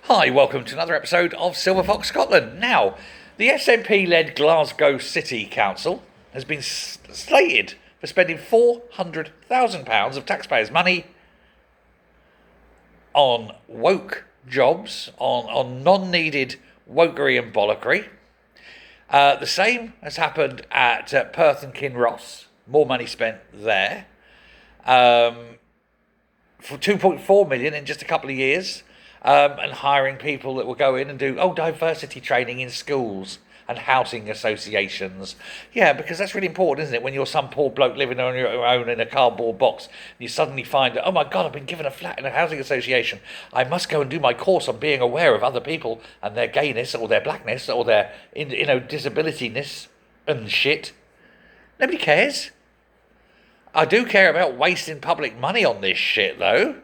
Hi, welcome to another episode of Silver Fox Scotland. Now, the SNP-led Glasgow City Council has been slated for spending £400,000 of taxpayers' money on woke jobs, on non-needed wokery and bollockry. The same has happened at Perth and Kinross. More money spent there. For 2.4 million in just a couple of years. And hiring people that will go in and do diversity training in schools and housing associations. Yeah, because that's really important, isn't it? When you're some poor bloke living on your own in a cardboard box, and you suddenly find that, oh my God, I've been given a flat in a housing association. I must go and do my course on being aware of other people and their gayness or their blackness or their disabilityness and shit. Nobody cares. I do care about wasting public money on this shit, though.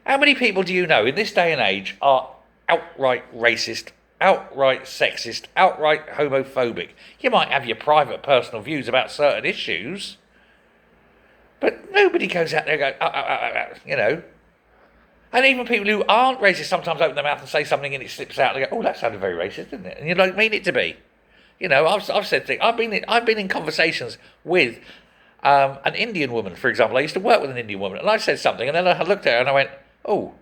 How many people do you know in this day and age are outright racist, outright sexist, outright homophobic? You might have your private personal views about certain issues, but nobody goes out there and goes, And even people who aren't racist sometimes open their mouth and say something and it slips out and they go, oh, that sounded very racist, didn't it? And you don't mean it to be. I've said things. I've been in conversations with an Indian woman, for example. I used to work with an Indian woman, and I said something, and then I looked at her and I went, oh,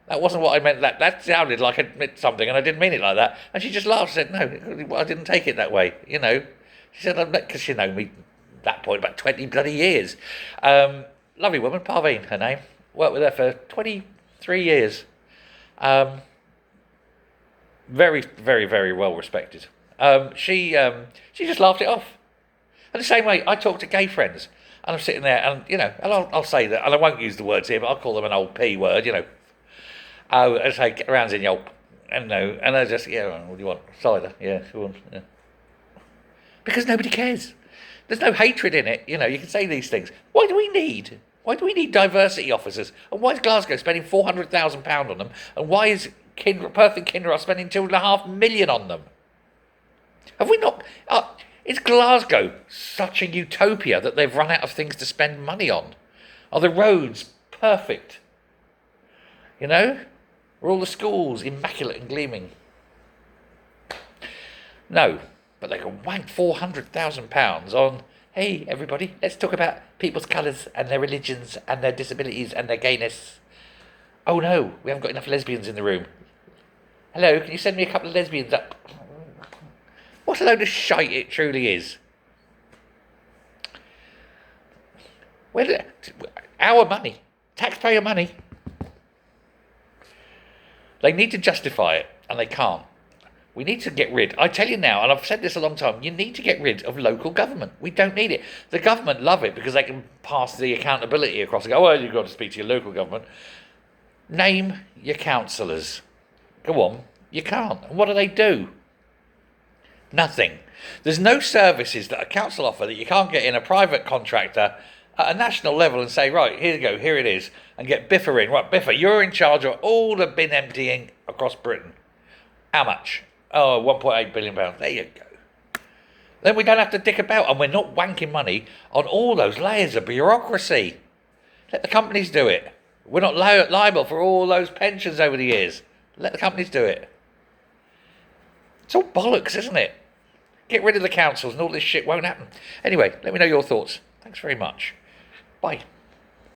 that wasn't what I meant. That sounded like I meant something, and I didn't mean it like that. And she just laughed and said, no, I didn't take it that way. She said, because she known me at that point about 20 bloody years. Lovely woman, Parveen, her name. Worked with her for 23 years. Very, very, very well respected. She just laughed it off. And the same way, I talk to gay friends. And I'm sitting there, and I'll say that, and I won't use the words here, but I'll call them an old P word, I say, get around in yelp, and I just, what do you want? Cider, yeah, sure, yeah. Because nobody cares. There's no hatred in it, you can say these things. Why do we need diversity officers? And why is Glasgow spending £400,000 on them? And why is Perth and Kinross spending £2.5 million on them? Have we not... Is Glasgow such a utopia that they've run out of things to spend money on? Are the roads perfect? Are all the schools immaculate and gleaming? No, but they can wank £400,000 on, hey, everybody, let's talk about people's colours and their religions and their disabilities and their gayness. Oh no, we haven't got enough lesbians in the room. Hello, can you send me a couple of lesbians up? What a load of shite it truly is. Our money, taxpayer money. They need to justify it, and they can't. We need to get rid, I tell you now, and I've said this a long time, you need to get rid of local government. We don't need it. The government love it because they can pass the accountability across and go, well, you've got to speak to your local government. Name your councillors. Go on, you can't. And what do? Nothing. There's no services that a council offer that you can't get in a private contractor at a national level and say, right, here you go, here it is, and get Biffa in. Right, Biffa, you're in charge of all the bin emptying across Britain. How much? Oh, £1.8 billion. There you go. Then we don't have to dick about, and we're not wanking money on all those layers of bureaucracy. Let the companies do it. We're not liable for all those pensions over the years. Let the companies do it. It's all bollocks, isn't it? Get rid of the councils and all this shit won't happen. Anyway, let me know your thoughts. Thanks very much. Bye.